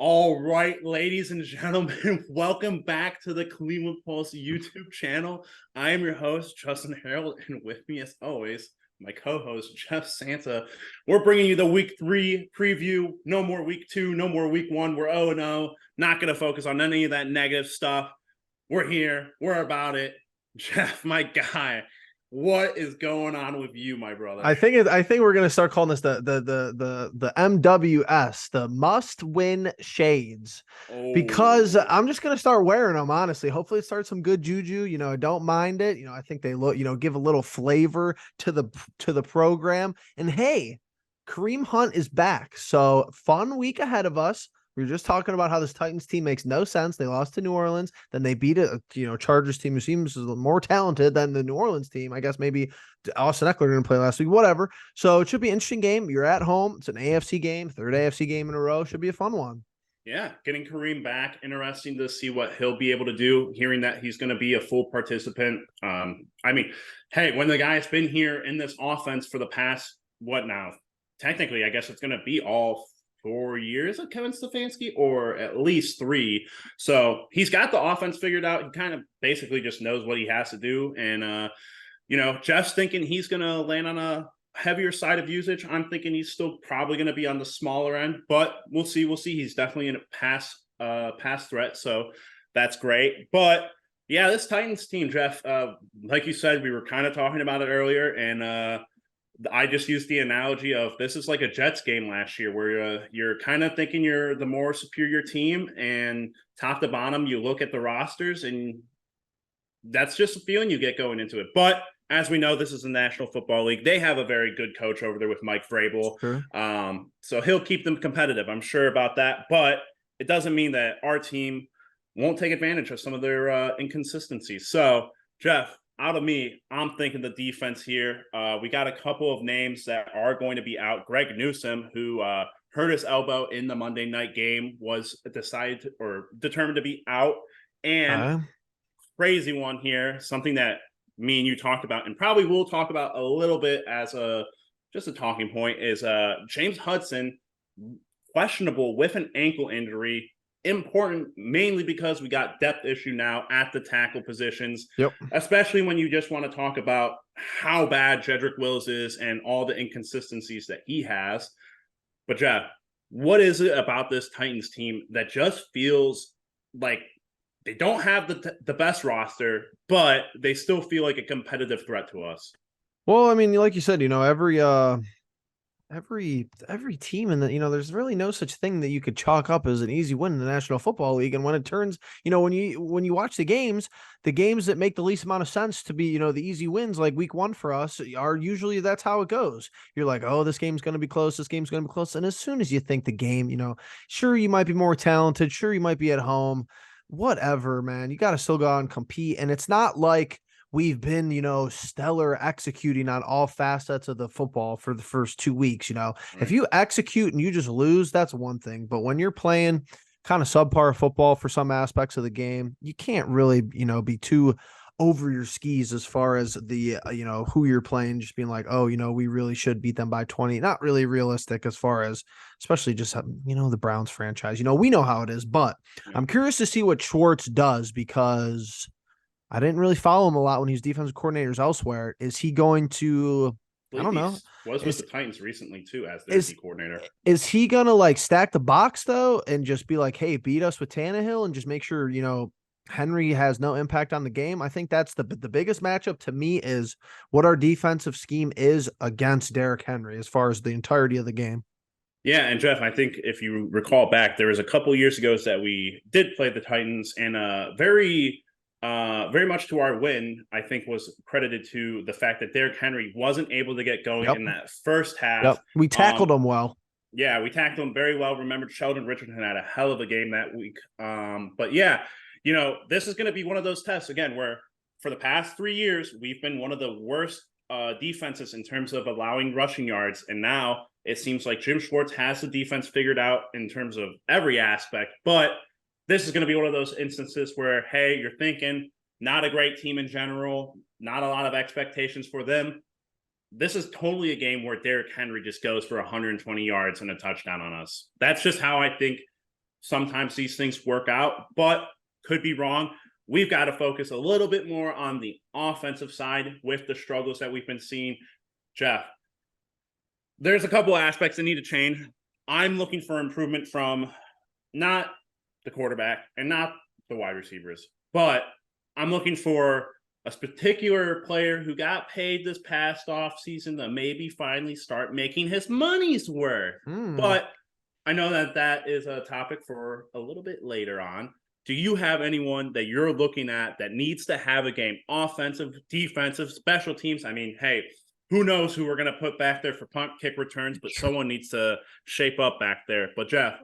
All right, ladies and gentlemen, welcome back to the Cleveland Pulse YouTube channel. I am your host, Justin Harold, and with me, as always, my co-host, Jeff Santa. We're bringing you the Week 3 preview. No more Week 2, no more Week 1. We're 0-0. Not going to focus on any of that negative stuff. We're here. We're about it. Jeff, my guy, what is going on with you, my brother? I think we're gonna start calling this the MWS, the must win shades, because Oh, I'm just gonna start wearing them. Honestly, hopefully it starts some good juju. I don't mind it. I think they look, give a little flavor to the program. And hey, Kareem Hunt is back, so fun week ahead of us. We were just talking about how this Titans team makes no sense. They lost to New Orleans, then they beat a Chargers team who seems more talented than the New Orleans team. I guess maybe Austin Eckler didn't play last week, whatever. So it should be an interesting game. You're at home. It's an AFC game, third AFC game in a row. Should be a fun one. yeah, getting Kareem back. Interesting to see what he'll be able to do. Hearing that he's going to be a full participant. I mean, hey, when the guy's been here in this offense for the past, what now? Technically, I guess it's going to be all 4 years of Kevin Stefanski, or at least 3. So he's got the offense figured out. He kind of basically just knows what he has to do. And, Jeff's thinking he's going to land on a heavier side of usage. I'm thinking he's still probably going to be on the smaller end, but we'll see. We'll see. He's definitely in a pass threat, so that's great. But yeah, this Titans team, Jeff, like you said, we were kind of talking about it earlier, and I just used the analogy of this is like a Jets game last year, where you're kind of thinking you're the more superior team, and top to bottom, you look at the rosters, and that's just a feeling you get going into it. But as we know, this is the National Football League. They have a very good coach over there with Mike Vrabel. Sure. So he'll keep them competitive. I'm sure about that. But it doesn't mean that our team won't take advantage of some of their inconsistencies. So, Jeff, out of me, I'm thinking the defense here. We got a couple of names that are going to be out. Greg Newsome, who hurt his elbow in the Monday night game, was determined to be out. And crazy one here, something that me and you talked about, and probably we'll talk about a little bit as just a talking point, is James Hudson, questionable with an ankle injury. Important mainly because we got depth issue now at the tackle positions. Yep. Especially when you just want to talk about how bad Jedrick Wills is and all the inconsistencies that he has. But Jeff, what is it about this Titans team that just feels like they don't have the best roster, but they still feel like a competitive threat to us? Well, I mean, like you said, every team in there's really no such thing that you could chalk up as an easy win in the National Football League. And when it turns, when you watch the games that make the least amount of sense to be, the easy wins, like week 1 for us, are usually that's how it goes. You're like, oh, this game's going to be close. This game's going to be close. And as soon as you think the game, sure, you might be more talented. Sure, you might be at home, whatever, man, you got to still go out and compete. And it's not like we've been, stellar executing on all facets of the football for the first 2 weeks. Right. If you execute and you just lose, that's one thing. But when you're playing kind of subpar football for some aspects of the game, you can't really, be too over your skis as far as the, who you're playing, just being like, oh, we really should beat them by 20. Not really realistic as far as, especially just, the Browns franchise. We know how it is, but I'm curious to see what Schwartz does, because I didn't really follow him a lot when he was defensive coordinators elsewhere. Is he going to, I don't know. Was with the Titans recently too as their D coordinator. Is he gonna like stack the box though and just be like, hey, beat us with Tannehill and just make sure, Henry has no impact on the game? I think that's the biggest matchup to me, is what our defensive scheme is against Derrick Henry as far as the entirety of the game. Yeah, and Jeff, I think if you recall back, there was a couple years ago that we did play the Titans, and very much to our win, I think, was credited to the fact that Derrick Henry wasn't able to get going in that first half. Yep. We tackled him well. Yeah, we tackled him very well. Remember, Sheldon Richardson had a hell of a game that week. But yeah, this is going to be one of those tests again where for the past 3 years, we've been one of the worst defenses in terms of allowing rushing yards. And now it seems like Jim Schwartz has the defense figured out in terms of every aspect. But this is going to be one of those instances where, hey, you're thinking not a great team in general, not a lot of expectations for them. This is totally a game where Derrick Henry just goes for 120 yards and a touchdown on us. That's just how I think sometimes these things work out, but could be wrong. We've got to focus a little bit more on the offensive side with the struggles that we've been seeing. Jeff, there's a couple aspects that need to change. I'm looking for improvement from not the quarterback and not the wide receivers, but I'm looking for a particular player who got paid this past offseason to maybe finally start making his money's worth. But I know that that is a topic for a little bit later on. Do you have anyone that you're looking at that needs to have a game? Offensive, defensive, special teams? I mean, hey, who knows who we're going to put back there for punt kick returns, but someone needs to shape up back there. But Jeff,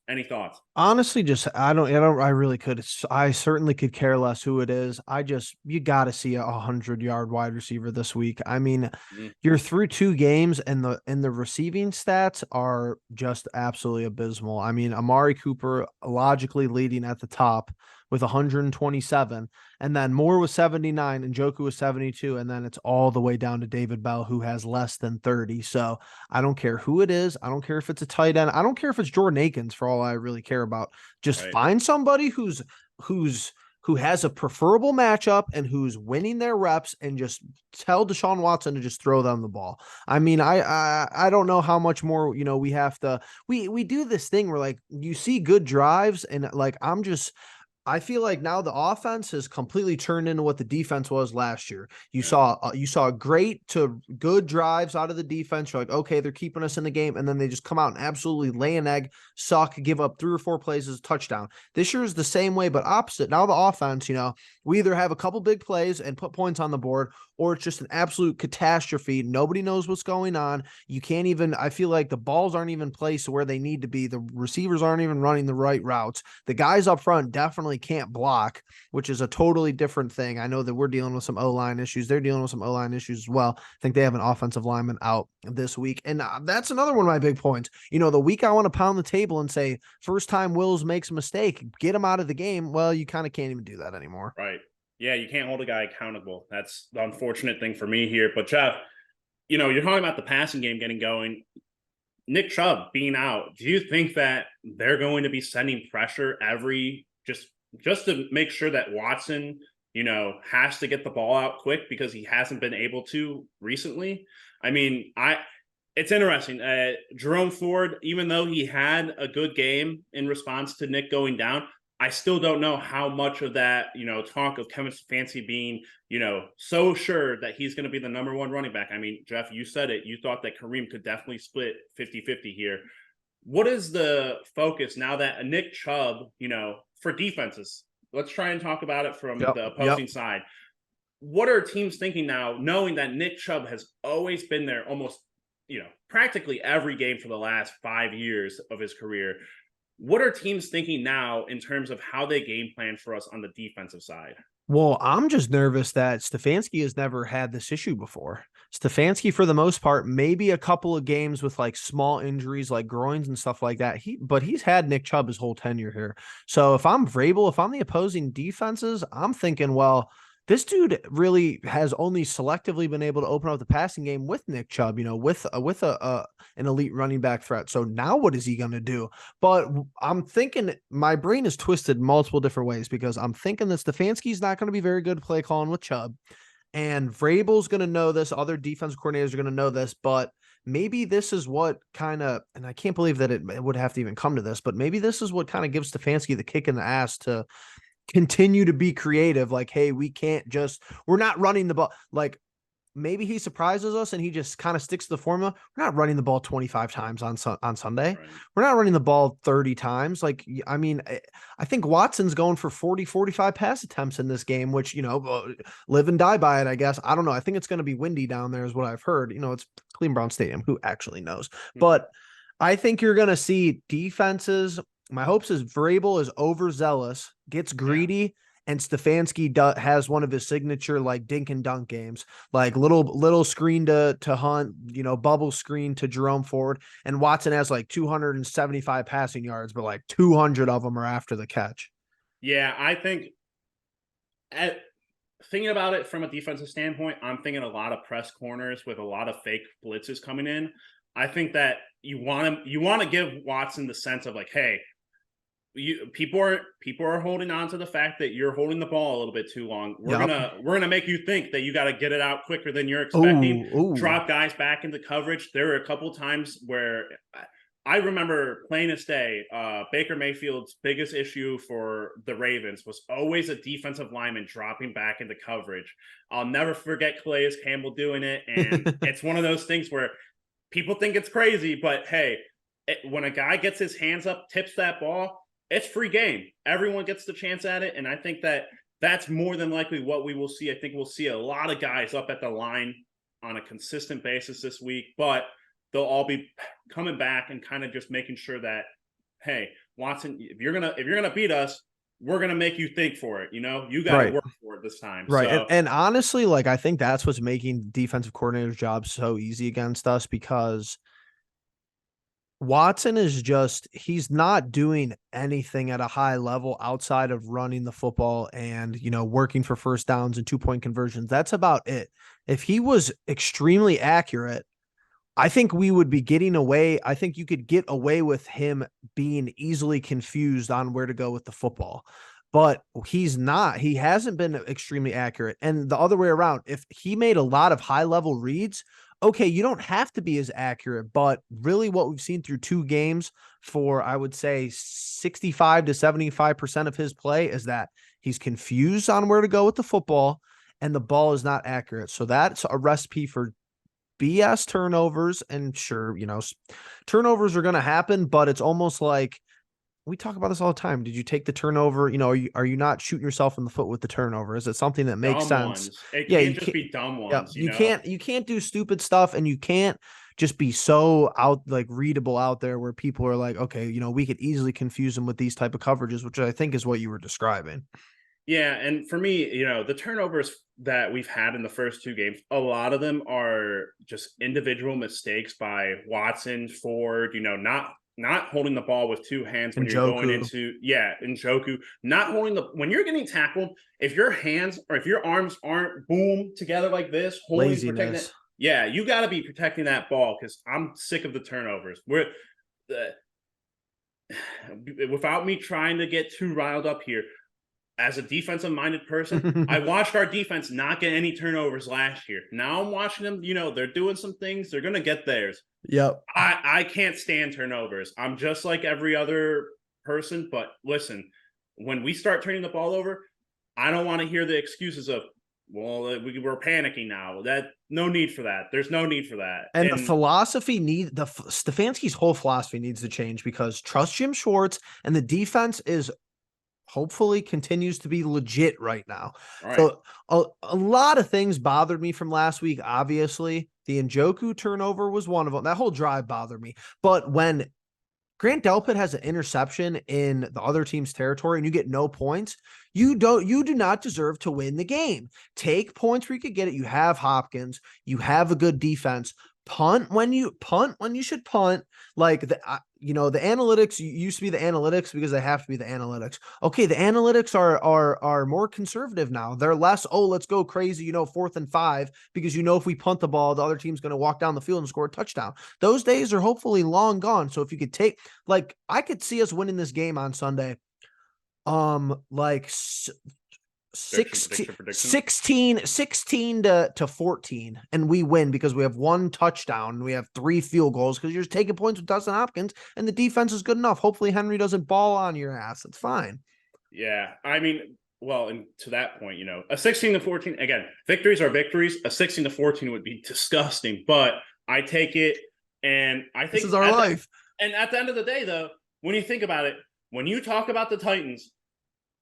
any thoughts? Honestly, just I really could. I certainly could care less who it is. You got to see a 100-yard wide receiver this week. I mean, you're through 2 games and the receiving stats are just absolutely abysmal. I mean, Amari Cooper logically leading at the top with 127, and then Moore was 79 and Njoku was 72, and then it's all the way down to David Bell, who has less than 30. So I don't care who it is. I don't care if it's a tight end. I don't care if it's Jordan Akins, for all I really care about. Just find somebody who has a preferable matchup and who's winning their reps, and just tell Deshaun Watson to just throw them the ball. I mean, I don't know how much more, we have to, we do this thing where, like, you see good drives and, like, I feel like now the offense has completely turned into what the defense was last year. You saw great to good drives out of the defense. You're like, okay, they're keeping us in the game. And then they just come out and absolutely lay an egg, suck, give up 3 or 4 plays as a touchdown. This year is the same way, but opposite. Now the offense, we either have a couple big plays and put points on the board, or it's just an absolute catastrophe. Nobody knows what's going on. You can't even, I feel like the balls aren't even placed where they need to be. The receivers aren't even running the right routes. The guys up front definitely can't block, which is a totally different thing. I know that we're dealing with some O-line issues. They're dealing with some O-line issues as well. I think they have an offensive lineman out this week. And that's another one of my big points. The week I want to pound the table and say, first time Wills makes a mistake, get him out of the game. Well, you kind of can't even do that anymore. Right. Yeah, you can't hold a guy accountable. That's the unfortunate thing for me here. But Jeff, you're talking about the passing game getting going. Nick Chubb being out. Do you think that they're going to be sending pressure just to make sure that Watson, has to get the ball out quick because he hasn't been able to recently? I mean, it's interesting. Jerome Ford, even though he had a good game in response to Nick going down, I still don't know how much of that, talk of Kevin Stefanski being, so sure that he's going to be the number 1 running back. I mean, Jeff, you said it. You thought that Kareem could definitely split 50-50 here. What is the focus now that Nick Chubb, for defenses? Let's try and talk about it from the opposing side. What are teams thinking now, knowing that Nick Chubb has always been there almost, practically every game for the last 5 years of his career? What are teams thinking now in terms of how they game plan for us on the defensive side? Well, I'm just nervous that Stefanski has never had this issue before. Stefanski, for the most part, maybe a couple of games with like small injuries like groins and stuff like that. But he's had Nick Chubb his whole tenure here. So if I'm Vrabel, if I'm the opposing defenses, I'm thinking, well, this dude really has only selectively been able to open up the passing game with Nick Chubb, with an elite running back threat. So now what is he going to do? But I'm thinking, my brain is twisted multiple different ways, because I'm thinking that Stefanski's not going to be very good at play calling with Chubb, and Vrabel's going to know this. Other defensive coordinators are going to know this, but maybe this is what kind of, and I can't believe that it would have to even come to this, but maybe this is what kind of gives Stefanski the kick in the ass to continue to be creative. Like, hey, we're not running the ball. Like, maybe he surprises us and he just kind of sticks to the formula. We're not running the ball 25 times on Sunday. Right. We're not running the ball 30 times. Like, I mean, I think Watson's going for 40, 45 pass attempts in this game, which, live and die by it, I guess. I don't know. I think it's going to be windy down there is what I've heard. It's Cleveland Brown Stadium. Who actually knows? Mm-hmm. But I think you're going to see defenses. My hopes is Vrabel is overzealous, gets greedy, and Stefanski has one of his signature like dink and dunk games, like little screen to Hunt, bubble screen to Jerome Ford, and Watson has like 275 passing yards, but like 200 of them are after the catch. Yeah, I think thinking about it from a defensive standpoint, I'm thinking a lot of press corners with a lot of fake blitzes coming in. I think that you want to give Watson the sense of like, hey, people are holding on to the fact that you're holding the ball a little bit too long. We're Yep. gonna make you think that you got to get it out quicker than you're expecting. Ooh. Drop guys back into coverage. There were a couple times where I remember plain as day, Baker Mayfield's biggest issue for the Ravens was always a defensive lineman dropping back into coverage. I'll never forget Calais Campbell doing it, and it's one of those things where people think it's crazy, but hey, when a guy gets his hands up, tips that ball, it's free game. Everyone gets the chance at it, and I think that that's more than likely what we will see. I think we'll see a lot of guys up at the line on a consistent basis this week, but they'll all be coming back and kind of just making sure that, hey, Watson, if you're gonna beat us, we're gonna make you think for it. You know, you got to work for it this time. Right. So, And honestly, like I think that's what's making defensive coordinator's job so easy against us, because Watson is just, he's not doing anything at a high level outside of running the football and, working for first downs and 2-point conversions. That's about it. If he was extremely accurate, I think we would be getting away. I think you could get away with him being easily confused on where to go with the football, but he's not. He hasn't been extremely accurate. And the other way around, if he made a lot of high level reads, okay, you don't have to be as accurate, but really what we've seen through 2 games for, I would say 65 to 75% of his play is that he's confused on where to go with the football and the ball is not accurate. So that's a recipe for BS turnovers. And sure, turnovers are going to happen, but it's almost like we talk about this all the time. Did you take the turnover? Are you not shooting yourself in the foot with the turnover? Is it something that makes dumb sense? ones. It Yeah, can't just be dumb ones. You can't do stupid stuff, and you can't just be so readable out there where people are like, okay, we could easily confuse them with these type of coverages, which I think is what you were describing. Yeah, and for me, the turnovers that we've had in the first 2 games, a lot of them are just individual mistakes by Watson, Ford, not holding the ball with 2 hands when you're going into Njoku, not holding when you're getting tackled, if your hands or if your arms aren't boom together like this, holding protecting it, you got to be protecting that ball, because I'm sick of the turnovers. Without me trying to get too riled up here, as a defensive-minded person, I watched our defense not get any turnovers last year. Now I'm watching them, they're doing some things. They're going to get theirs. Yep. I can't stand turnovers. I'm just like every other person. But listen, when we start turning the ball over, I don't want to hear the excuses of, well, we're panicking now. No need for that. There's no need for that. And the philosophy Stefanski's whole philosophy needs to change, because trust Jim Schwartz, and the defense is hopefully continues to be legit right now. Right. So a lot of things bothered me from last week. Obviously, the Njoku turnover was one of them. That whole drive bothered me. But when Grant Delpit has an interception in the other team's territory and you get no points, you do not deserve to win the game. Take points where you could get it. You have Hopkins. You have a good defense. Punt when you should punt. Like the analytics used to be the analytics because they have to be the analytics. Okay, the analytics are more conservative now. They're less, let's go crazy, 4th and 5, because if we punt the ball, the other team's going to walk down the field and score a touchdown. Those days are hopefully long gone. So if you could take, I could see us winning this game on Sunday. 16 to 14, and we win because we have 1 touchdown and we have 3 field goals, because you're just taking points with Dustin Hopkins and the defense is good enough. Hopefully Henry doesn't ball on your ass. It's fine. Yeah, I mean, well, and to that point, a 16 to 14, again, victories are victories. A 16 to 14 would be disgusting, but I take it, and I think this is our life. And at the end of the day, though, when you think about it, when you talk about the Titans,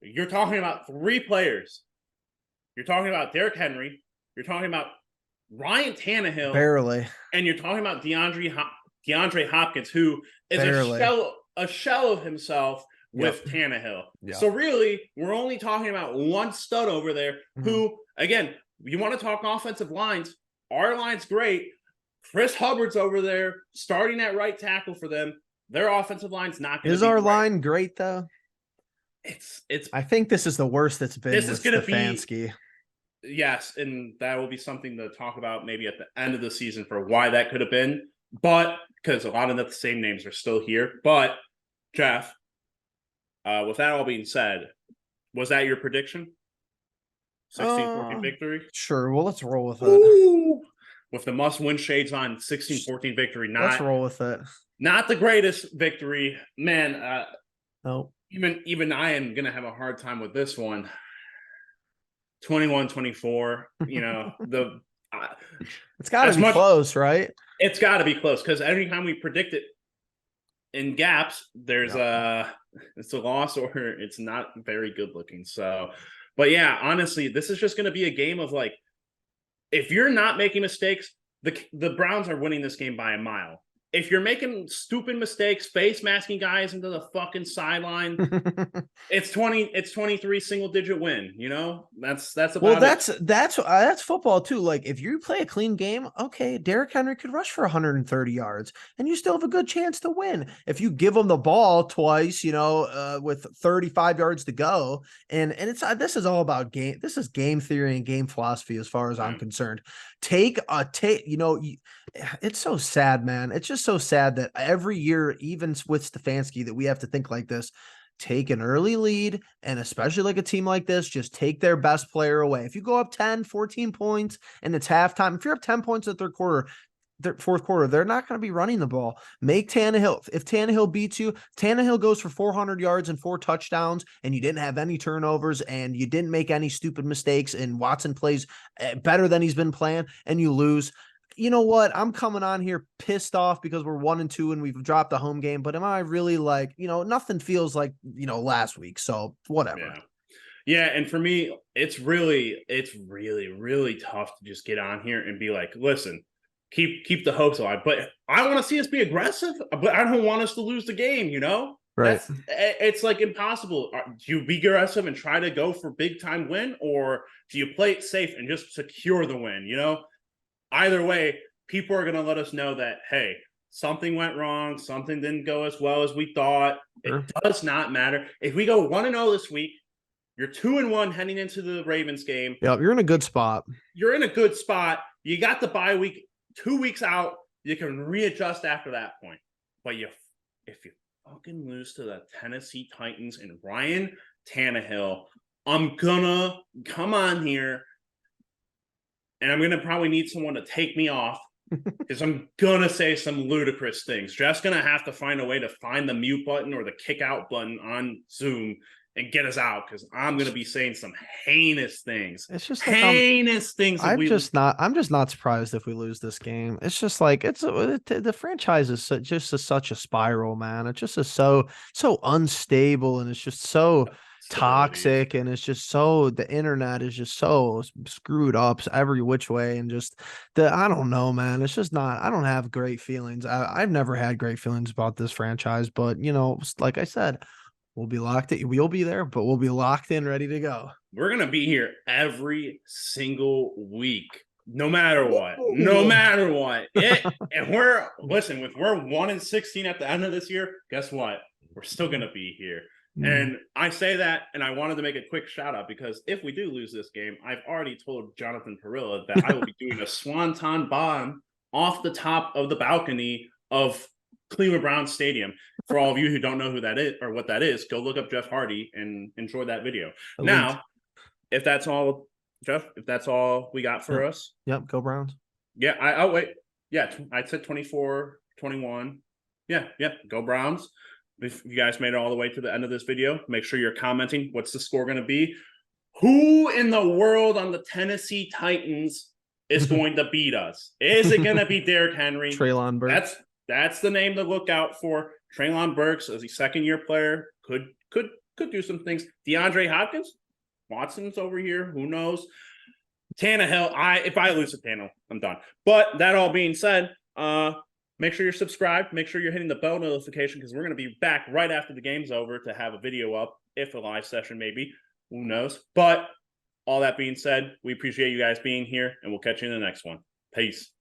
you're talking about 3 players. You're talking about Derrick Henry. You're talking about Ryan Tannehill. Barely. And you're talking about DeAndre Hopkins, who is a shell of himself with Tannehill. Yep. So really, we're only talking about 1 stud over there who, again, you want to talk offensive lines. Our line's great. Chris Hubbard's over there starting at right tackle for them. Their offensive line's not going to be Is our line great, though? It's. I think this is the worst it's been. This is going to be. Yes, and that will be something to talk about maybe at the end of the season for why that could have been. But because a lot of the same names are still here. But Jeff, With that all being said, was that your prediction? 16-14 Uh, victory? sure. Well, let's roll with it. Ooh. With the must-win shades on, 16-14 victory. Let's roll with it. Not the greatest victory. Man, No. even I am going to have a hard time with this one. 21-24, It's got to be close, right? It's got to be close because anytime we predict it in gaps, there's it's a loss or it's not very good looking. So, but yeah, honestly, this is just going to be a game of like, if you're not making mistakes, the Browns are winning this game by a mile. If you're making stupid mistakes, face masking guys into the fucking sideline, it's 23 single digit win. That's about well, it. That's football too. Like if you play a clean game, okay, Derrick Henry could rush for 130 yards, and you still have a good chance to win. If you give him the ball twice, with 35 yards to go, and this is all about game. This is game theory and game philosophy, as far as I'm concerned. It's so sad, man. It's just so sad that every year, even with Stefanski, that we have to think like this. Take an early lead, and especially like a team like this, just take their best player away. If you go up 10, 14 points and it's halftime, if you're up 10 points at fourth quarter, they're not going to be running the ball. Make Tannehill. If Tannehill beats you, Tannehill goes for 400 yards and 4 touchdowns, and you didn't have any turnovers, and you didn't make any stupid mistakes, and Watson plays better than he's been playing, and you lose. You know what? I'm coming on here pissed off because we're 1-2 and we've dropped a home game. But am I really like, nothing feels like, last week. So whatever. Yeah. And for me, it's really, really tough to just get on here and be like, listen, keep the hopes alive. But I want to see us be aggressive, but I don't want us to lose the game, Right. It's like impossible. Do you be aggressive and try to go for big time win, or do you play it safe and just secure the win, Either way, people are going to let us know that, hey, something went wrong. Something didn't go as well as we thought. Sure. It does not matter. If we go 1-0 this week, you're 2-1 heading into the Ravens game. Yeah, you're in a good spot. You're in a good spot. You got the bye week 2 weeks out. You can readjust after that point. But if you fucking lose to the Tennessee Titans and Ryan Tannehill, I'm going to come on here and I'm going to probably need someone to take me off because I'm going to say some ludicrous things. Jeff's going to have to find a way to find the mute button or the kick out button on Zoom and get us out because I'm going to be saying some heinous things. It's just heinous things. I'm just not surprised if we lose this game. It's just like the franchise is such a spiral, man. It just is so unstable, and it's just so toxic, and it's just the internet is just so screwed up every which way, and I don't know, man. It's just not. I don't have great feelings. I've never had great feelings about this franchise, but like I said, we'll be locked in. We'll be there, but we'll be locked in, ready to go. We're gonna be here every single week, no matter what. No matter what. And we're 1-16 at the end of this year. Guess what? We're still gonna be here. And I say that, and I wanted to make a quick shout out because if we do lose this game, I've already told Jonathan Perilla that I will be doing a swanton bomb off the top of the balcony of Cleveland Browns Stadium. For all of you who don't know who that is or what that is, go look up Jeff Hardy and enjoy that video. Elite. Now, if that's all, Jeff, if that's all we got for us. Yep, go Browns. Yeah, I'll wait. Yeah, I said 24-21. Yeah, go Browns. If you guys made it all the way to the end of this video, make sure you're commenting. What's the score going to be? Who in the world on the Tennessee Titans is going to beat us? Is it going to be Derrick Henry? Treylon Burks. That's the name to look out for. Treylon Burks, as a second-year player, could do some things. DeAndre Hopkins, Watson's over here. Who knows? Tannehill. If I lose to Tannehill, I'm done. But that all being said, make sure you're subscribed. Make sure you're hitting the bell notification because we're going to be back right after the game's over to have a video up, if a live session maybe. Who knows? But all that being said, we appreciate you guys being here, and we'll catch you in the next one. Peace.